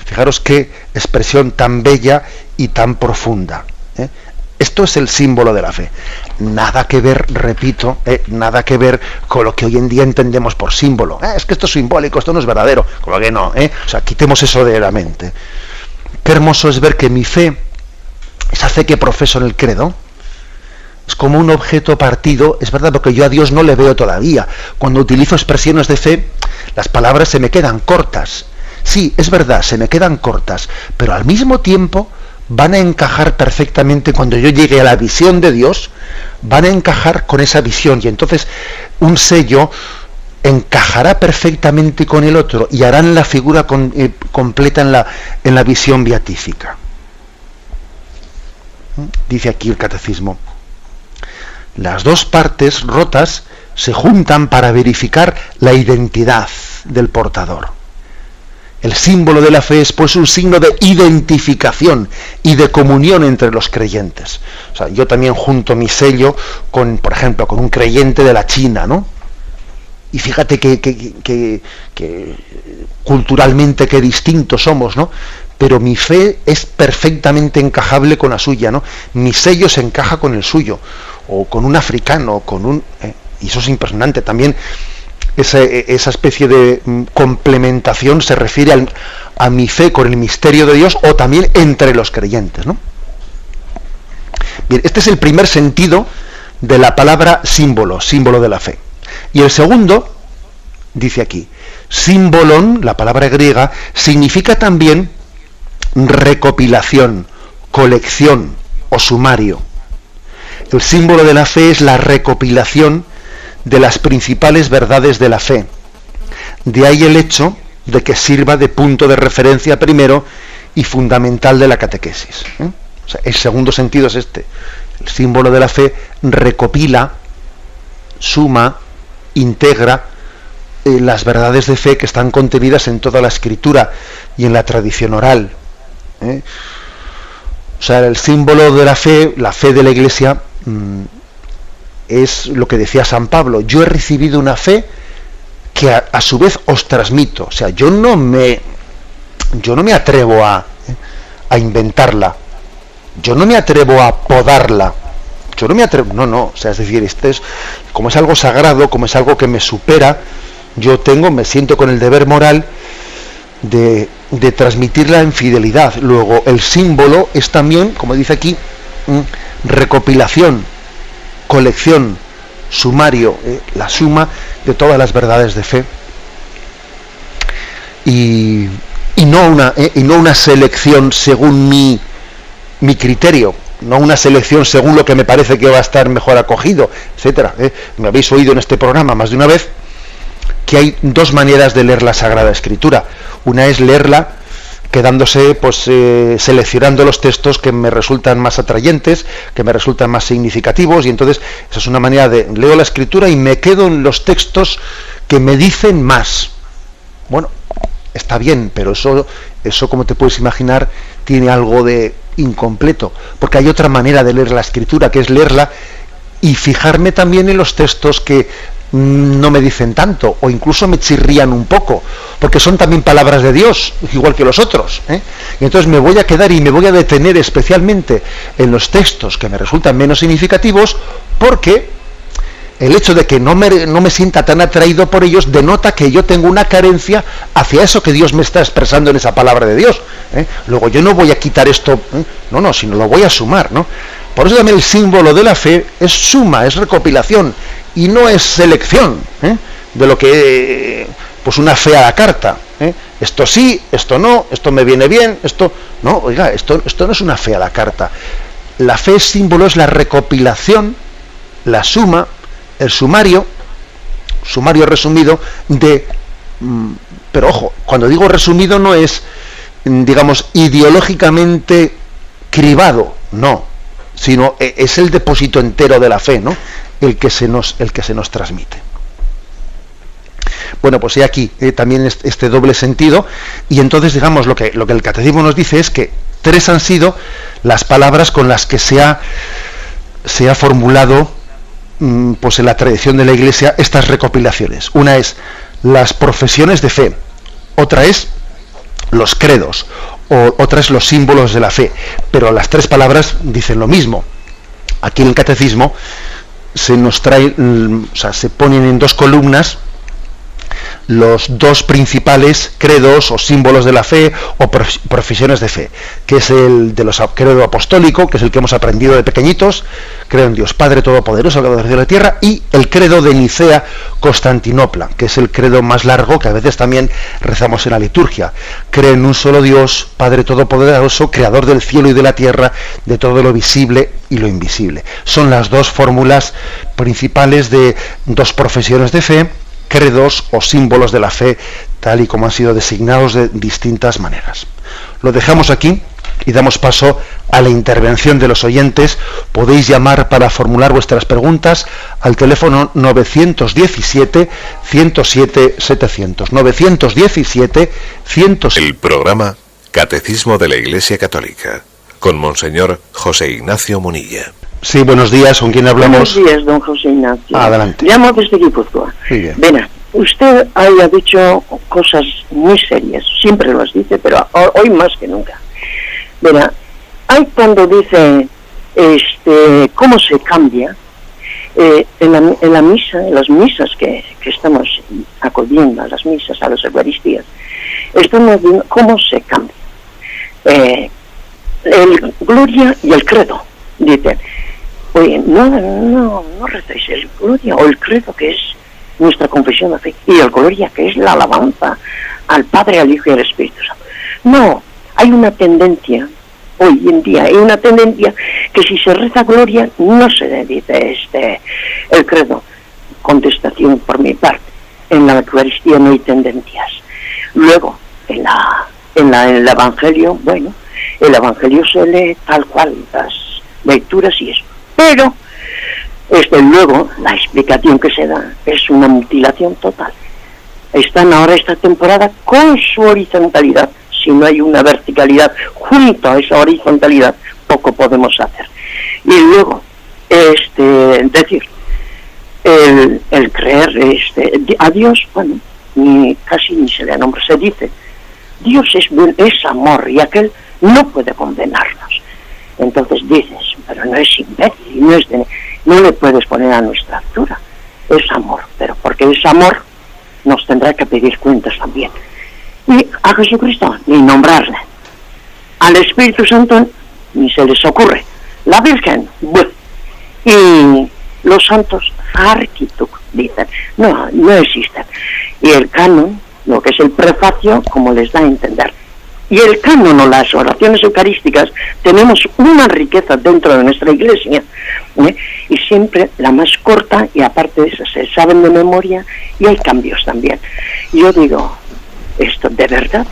Fijaros qué expresión tan bella y tan profunda. Esto es el símbolo de la fe. Nada que ver, repito, nada que ver con lo que hoy en día entendemos por símbolo. Es que esto es simbólico, esto no es verdadero. Como que no, O sea, quitemos eso de la mente. Qué hermoso es ver que mi fe, esa fe que profeso en el credo, es como un objeto partido. Es verdad, porque yo a Dios no le veo todavía. Cuando utilizo expresiones de fe, las palabras se me quedan cortas. Sí, es verdad, se me quedan cortas, pero al mismo tiempo van a encajar perfectamente. Cuando yo llegue a la visión de Dios, van a encajar con esa visión, y entonces un sello encajará perfectamente con el otro y harán la figura completa en la visión beatífica. Dice aquí el catecismo: las dos partes rotas se juntan para verificar la identidad del portador. El símbolo de la fe es, pues, un signo de identificación y de comunión entre los creyentes. O sea, yo también junto mi sello con, por ejemplo, con un creyente de la China, ¿no? Y fíjate que culturalmente qué distintos somos, ¿no? Pero mi fe es perfectamente encajable con la suya, ¿no? Mi sello se encaja con el suyo, o con un africano, y eso es impresionante. También esa especie de complementación se refiere a mi fe con el misterio de Dios, o también entre los creyentes, ¿no? Bien, este es el primer sentido de la palabra símbolo, símbolo de la fe. Y el segundo, dice aquí, símbolon, la palabra griega, significa también recopilación, colección o sumario. El símbolo de la fe es la recopilación de las principales verdades de la fe. De ahí el hecho de que sirva de punto de referencia primero y fundamental de la catequesis. O sea, el segundo sentido es este. El símbolo de la fe recopila, suma, integra las verdades de fe que están contenidas en toda la Escritura y en la tradición oral. O sea, el símbolo de la fe de la Iglesia, es lo que decía San Pablo: yo he recibido una fe que a su vez os transmito. O sea, yo no me atrevo a inventarla, yo no me atrevo a podarla, yo no me atrevo, no, o sea, es decir, como es algo sagrado, como es algo que me supera, me siento con el deber moral de transmitirla en fidelidad. Luego, el símbolo es también, como dice aquí, recopilación, colección, sumario, la suma de todas las verdades de fe, y no una selección según mi criterio, no una selección según lo que me parece que va a estar mejor acogido, etcétera. Me habéis oído en este programa más de una vez que hay dos maneras de leer la Sagrada Escritura. Una es leerla quedándose, seleccionando los textos que me resultan más atrayentes, que me resultan más significativos, y entonces esa es una manera de leo la Escritura y me quedo en los textos que me dicen más. Bueno, está bien, pero eso, como te puedes imaginar, tiene algo de incompleto, porque hay otra manera de leer la Escritura, que es leerla y fijarme también en los textos que no me dicen tanto, o incluso me chirrían un poco, porque son también palabras de Dios, igual que los otros, y entonces me voy a quedar y me voy a detener especialmente en los textos que me resultan menos significativos, porque el hecho de que no me sienta tan atraído por ellos denota que yo tengo una carencia hacia eso que Dios me está expresando en esa palabra de Dios. Luego yo no voy a quitar esto, sino lo voy a sumar, ¿no? Por eso también el símbolo de la fe es suma, es recopilación, y no es selección, de lo que, una fe a la carta. Esto sí, esto no, esto me viene bien, esto no. Oiga, esto no es una fe a la carta. La fe símbolo es la recopilación, la suma, el sumario resumido pero ojo, cuando digo resumido no es, digamos, ideológicamente cribado, no, sino es el depósito entero de la fe, ¿no? el que se nos transmite. Bueno, pues hay aquí también este doble sentido, y entonces, digamos, lo que el catecismo nos dice es que 3 han sido las palabras con las que se ha formulado en la tradición de la Iglesia estas recopilaciones. Una es las profesiones de fe, otra es los credos, otra es los símbolos de la fe, pero las 3 palabras dicen lo mismo. Aquí en el catecismo se nos trae, se ponen en 2 columnas los 2 principales credos o símbolos de la fe o profesiones de fe, que es el de los credo apostólico, que es el que hemos aprendido de pequeñitos: creo en Dios Padre Todopoderoso, Creador del cielo y la tierra, y el credo de Nicea Constantinopla, que es el credo más largo que a veces también rezamos en la liturgia: creo en un solo Dios, Padre Todopoderoso, Creador del cielo y de la tierra, de todo lo visible y lo invisible. Son las 2 fórmulas principales de 2 profesiones de fe, credos o símbolos de la fe, tal y como han sido designados de distintas maneras. Lo dejamos aquí y damos paso a la intervención de los oyentes. Podéis llamar para formular vuestras preguntas al teléfono 917-107-700. 917-107. El programa Catecismo de la Iglesia Católica, con Monseñor José Ignacio Munilla. Sí, buenos días, ¿con quién hablamos? Buenos días, don José Ignacio. Adelante. Llamo desde Guipúzcoa. Muy bien. Verá, usted haya dicho cosas muy serias, siempre las dice, pero hoy más que nunca. Verá, hay cuando dice, cómo se cambia, en la misa, en las misas que estamos acudiendo a las misas, a las Eucaristías, estamos viendo cómo se cambia. El Gloria y el Credo, dice. Oye, no recéis el Gloria o el Credo, que es nuestra confesión de fe, y el Gloria, que es la alabanza al Padre, al Hijo y al Espíritu Santo. No, hay una tendencia, hoy en día, hay una tendencia que si se reza Gloria, no se dice el Credo. Contestación por mi parte: en la Eucaristía no hay tendencias. Luego, en el Evangelio, bueno, el Evangelio se lee tal cual, las lecturas y eso. Pero luego la explicación que se da es una mutilación total. están ahora esta temporada con su horizontalidad. Si no hay una verticalidad junto a esa horizontalidad, poco podemos hacer. Y luego, decir, el creer a Dios, bueno, casi ni se le nombra, se dice, Dios es amor y aquel no puede condenarnos. Entonces dices, pero no es imbécil, no le puedes poner a nuestra altura, es amor, pero porque es amor nos tendrá que pedir cuentas también. Y a Jesucristo ni nombrarle, al Espíritu Santo ni se les ocurre, la Virgen, bueno, y los santos, arquituk, dicen, no existen. Y el canon, lo que es el prefacio, como les da a entender. Y el canon o las oraciones eucarísticas, tenemos una riqueza dentro de nuestra Iglesia, y siempre la más corta, y aparte de eso se saben de memoria, y hay cambios también. Yo digo, esto de verdad,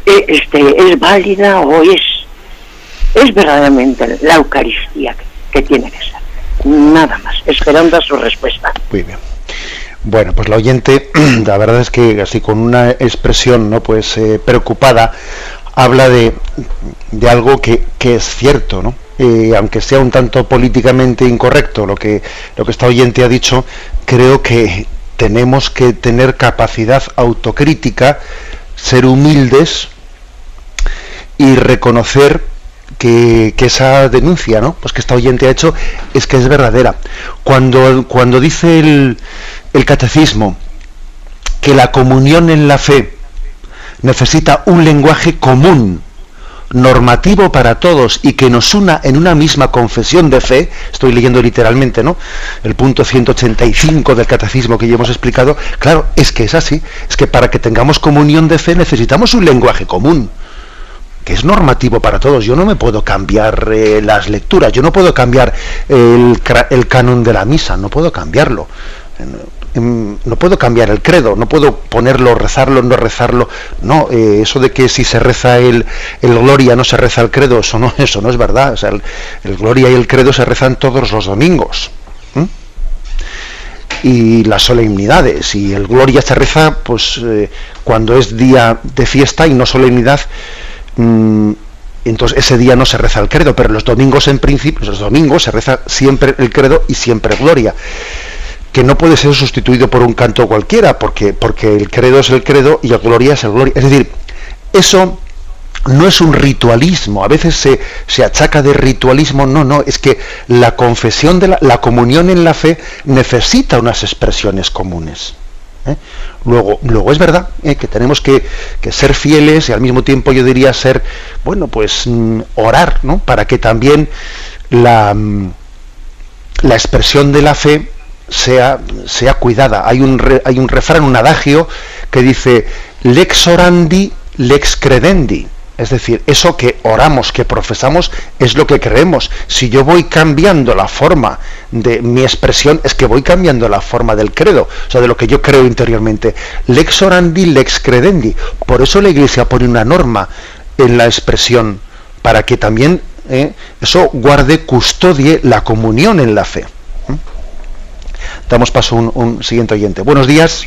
es válida o es verdaderamente la Eucaristía que tiene que ser. Nada más, esperando a su respuesta. Muy bien. Bueno, pues la oyente, la verdad es que así con una expresión, ¿no?, pues preocupada, habla de algo que es cierto, ¿no? Aunque sea un tanto políticamente incorrecto lo que esta oyente ha dicho, creo que tenemos que tener capacidad autocrítica, ser humildes y reconocer que esa denuncia, ¿no?, pues que esta oyente ha hecho, es que es verdadera. Cuando dice el catecismo que la comunión en la fe necesita un lenguaje común, normativo para todos y que nos una en una misma confesión de fe, estoy leyendo literalmente, ¿no?, el punto 185 del catecismo que ya hemos explicado, claro, es que es así, es que para que tengamos comunión de fe necesitamos un lenguaje común, que es normativo para todos. Yo no me puedo cambiar las lecturas, yo no puedo cambiar el canon de la misa, no puedo cambiarlo. No puedo cambiar el credo, no puedo ponerlo, rezarlo, no rezarlo. No, eso de que si se reza el Gloria no se reza el credo, eso no es verdad. O sea, el Gloria y el credo se rezan todos los domingos. Y las solemnidades, y el Gloria se reza pues cuando es día de fiesta y no solemnidad. Entonces ese día no se reza el credo, pero los domingos en principio, los domingos se reza siempre el credo y siempre Gloria, que no puede ser sustituido por un canto cualquiera, porque el credo es el credo y el Gloria es el Gloria. Es decir, eso no es un ritualismo, a veces se achaca de ritualismo, no, es que la confesión de la comunión en la fe necesita unas expresiones comunes. Luego es verdad que tenemos que ser fieles y al mismo tiempo yo diría ser, bueno, pues orar, ¿no?, para que también la expresión de la fe sea cuidada. Hay un refrán, un adagio que dice lex orandi, lex credendi. Es decir, eso que oramos, que profesamos, es lo que creemos. Si yo voy cambiando la forma de mi expresión, es que voy cambiando la forma del credo, o sea, de lo que yo creo interiormente. Lex orandi, lex credendi. Por eso la Iglesia pone una norma en la expresión, para que también eso custodie la comunión en la fe. Damos paso a un siguiente oyente. Buenos días.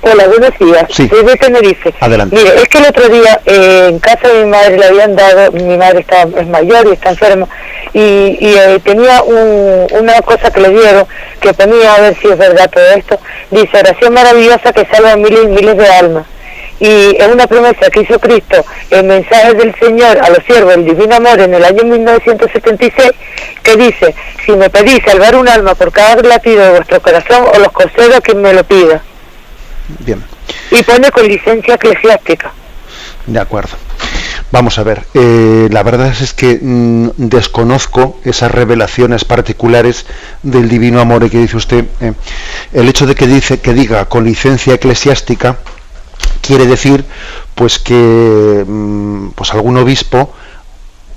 Hola, buenos días. Sí. Soy de Tenerife. Adelante. Mire, es que el otro día en casa de mi madre le habían dado, mi madre es mayor y está enferma, y tenía una cosa que le dieron, que ponía, a ver si es verdad todo esto, dice, oración maravillosa que salva miles y miles de almas. Y es una promesa que hizo Cristo, el mensaje del Señor a los siervos del Divino Amor en el año 1976, que dice, si me pedís salvar un alma por cada latido de vuestro corazón, os los concedo a quien me lo pida. Bien. Y pone con licencia eclesiástica. De acuerdo. Vamos a ver, la verdad es que desconozco esas revelaciones particulares del Divino Amor que dice usted. El hecho de que diga con licencia eclesiástica quiere decir pues que pues algún obispo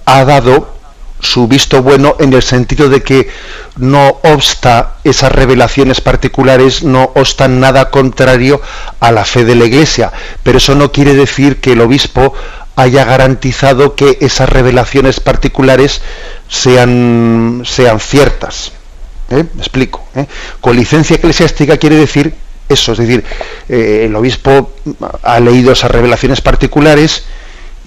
ha dado su visto bueno, en el sentido de que no obsta esas revelaciones particulares, no obstan nada contrario a la fe de la Iglesia, pero eso no quiere decir que el obispo haya garantizado que esas revelaciones particulares sean ciertas. ¿Me explico? Con licencia eclesiástica quiere decir eso, es decir, el obispo ha leído esas revelaciones particulares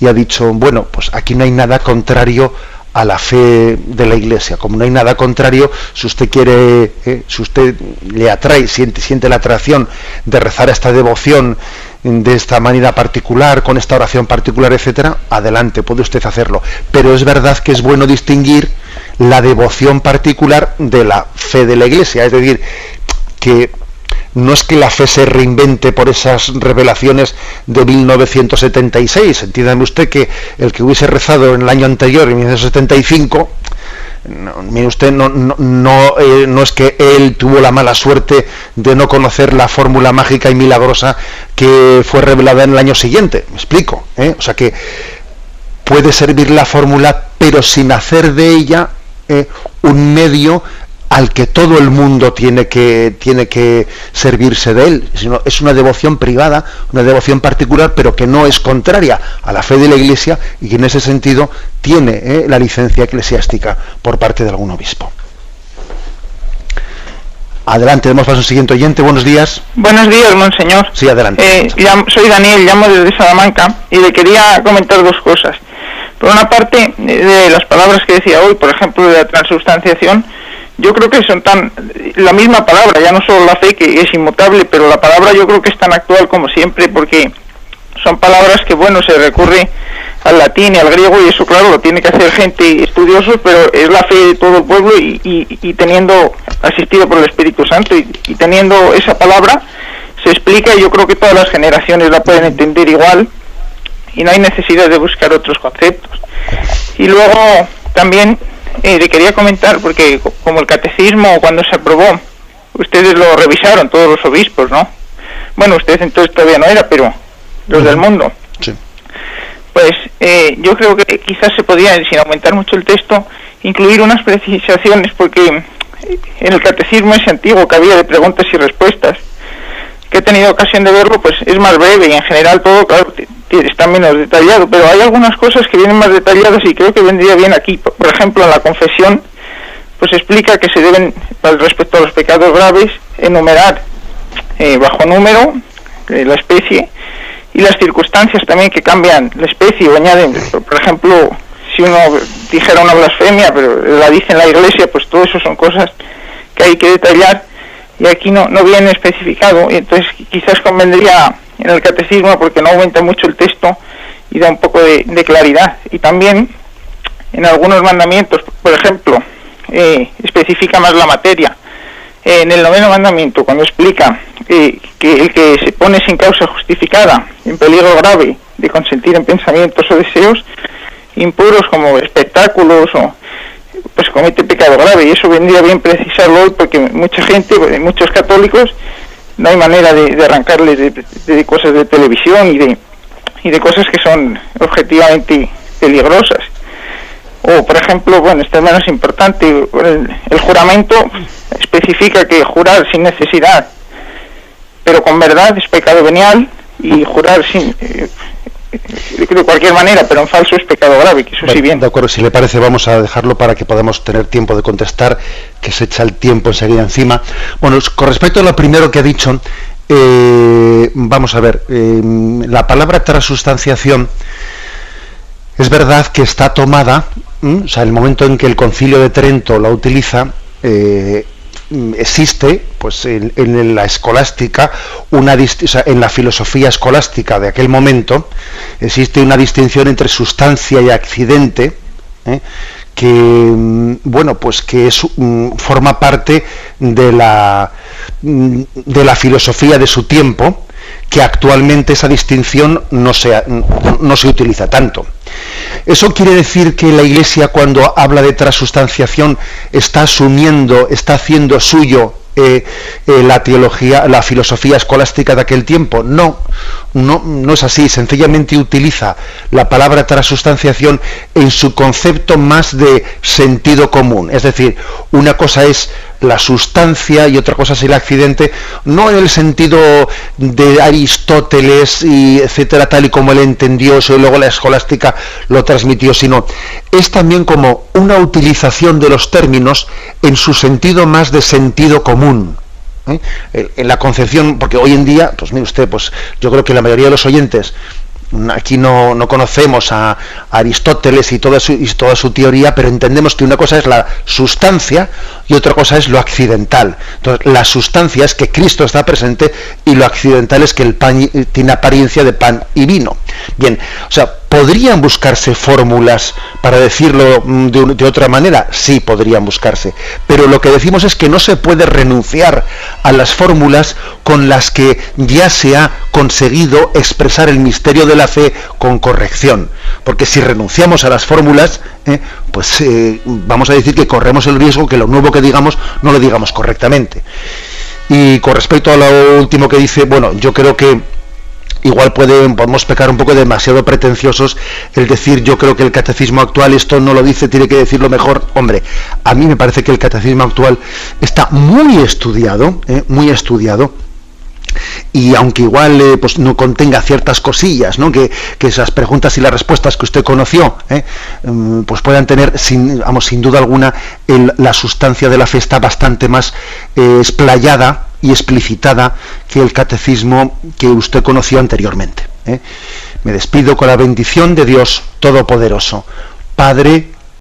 y ha dicho, bueno, pues aquí no hay nada contrario a la fe de la Iglesia. Como no hay nada contrario, si usted quiere, si usted le atrae, siente la atracción de rezar esta devoción de esta manera particular, con esta oración particular, etcétera, adelante, puede usted hacerlo. Pero es verdad que es bueno distinguir la devoción particular de la fe de la Iglesia, es decir, que no es que la fe se reinvente por esas revelaciones de 1976. Entiéndame usted que el que hubiese rezado en el año anterior, en 1975, mire usted, no es que él tuvo la mala suerte de no conocer la fórmula mágica y milagrosa que fue revelada en el año siguiente. ¿Me explico? O sea que puede servir la fórmula, pero sin hacer de ella un medio al que todo el mundo tiene que servirse de él, sino es una devoción privada, una devoción particular, pero que no es contraria a la fe de la Iglesia y que en ese sentido tiene la licencia eclesiástica por parte de algún obispo. Adelante, demos paso al siguiente oyente. Buenos días. Buenos días, monseñor. Sí, adelante. Soy Daniel, llamo desde Salamanca y le quería comentar dos cosas. Por una parte, de las palabras que decía hoy, por ejemplo, de la transubstanciación, yo creo que son la misma palabra, ya no solo la fe, que es inmutable, pero la palabra yo creo que es tan actual como siempre, porque son palabras que, bueno, se recurre al latín y al griego, y eso, claro, lo tiene que hacer gente estudiosos, pero es la fe de todo el pueblo, y teniendo, asistido por el Espíritu Santo, y teniendo esa palabra, se explica, y yo creo que todas las generaciones la pueden entender igual, y no hay necesidad de buscar otros conceptos. Y luego, también, le quería comentar, porque como el catecismo cuando se aprobó, ustedes lo revisaron, todos los obispos, ¿no? Bueno, usted entonces todavía no era, pero los del mundo. Sí. Pues yo creo que quizás se podía, sin aumentar mucho el texto, incluir unas precisaciones, porque en el catecismo ese antiguo que había de preguntas y respuestas, que he tenido ocasión de verlo, pues es más breve y en general todo, claro, está menos detallado, pero hay algunas cosas que vienen más detalladas y creo que vendría bien aquí. Por ejemplo, en la confesión, pues explica que se deben, respecto a los pecados graves, enumerar bajo número la especie y las circunstancias también que cambian la especie o añaden. Por ejemplo, si uno dijera una blasfemia, pero la dice en la Iglesia, pues todo eso son cosas que hay que detallar. Y aquí no viene especificado, y entonces quizás convendría en el catecismo, porque no aumenta mucho el texto y da un poco de claridad. Y también en algunos mandamientos, por ejemplo, especifica más la materia. En el 9º mandamiento, cuando explica que el que se pone sin causa justificada en peligro grave de consentir en pensamientos o deseos impuros como espectáculos o pues comete pecado grave, y eso vendría bien precisarlo hoy, porque mucha gente, muchos católicos, no hay manera de arrancarles de cosas de televisión y de cosas que son objetivamente peligrosas. O, por ejemplo, bueno, esto es menos importante, el juramento especifica que jurar sin necesidad, pero con verdad, es pecado venial, y jurar sin de cualquier manera, pero en falso, es pecado grave, que eso sí bien. De acuerdo, si le parece vamos a dejarlo para que podamos tener tiempo de contestar, que se echa el tiempo enseguida encima. Bueno, con respecto a lo primero que ha dicho, vamos a ver, la palabra transubstanciación es verdad que está tomada, o sea, el momento en que el Concilio de Trento la utiliza, existe, pues en la escolástica, en la filosofía escolástica de aquel momento, existe una distinción entre sustancia y accidente, que, bueno, pues que forma parte de la filosofía de su tiempo, que actualmente esa distinción no se utiliza tanto. Eso quiere decir que la Iglesia, cuando habla de transubstanciación, está haciendo suyo la teología, la filosofía escolástica de aquel tiempo. No es así. Sencillamente utiliza la palabra transubstanciación en su concepto más de sentido común. Es decir, una cosa es la sustancia y otra cosa es el accidente, no en el sentido de Aristóteles y etcétera, tal y como él entendió eso, y luego la escolástica lo transmitió, sino es también como una utilización de los términos en su sentido más de sentido común. En la concepción, porque hoy en día, pues mire usted, pues yo creo que la mayoría de los oyentes aquí no conocemos a Aristóteles y toda su teoría, pero entendemos que una cosa es la sustancia y otra cosa es lo accidental. Entonces, la sustancia es que Cristo está presente y lo accidental es que el pan tiene apariencia de pan y vino. Bien, o sea, ¿podrían buscarse fórmulas para decirlo de otra manera? Sí, podrían buscarse. Pero lo que decimos es que no se puede renunciar a las fórmulas con las que ya se ha conseguido expresar el misterio de la fe con corrección. Porque si renunciamos a las fórmulas, vamos a decir que corremos el riesgo que lo nuevo que digamos no lo digamos correctamente. Y con respecto a lo último que dice, bueno, yo creo que igual podemos pecar un poco demasiado pretenciosos el decir yo creo que el catecismo actual esto no lo dice, tiene que decirlo mejor. Hombre, a mí me parece que el catecismo actual está muy estudiado, y aunque igual pues no contenga ciertas cosillas, ¿no? que esas preguntas y las respuestas que usted conoció pues puedan tener sin duda alguna la sustancia de la fe está bastante más explayada y explicitada que el catecismo que usted conoció anteriormente. Me despido con la bendición de Dios Todopoderoso, Padre,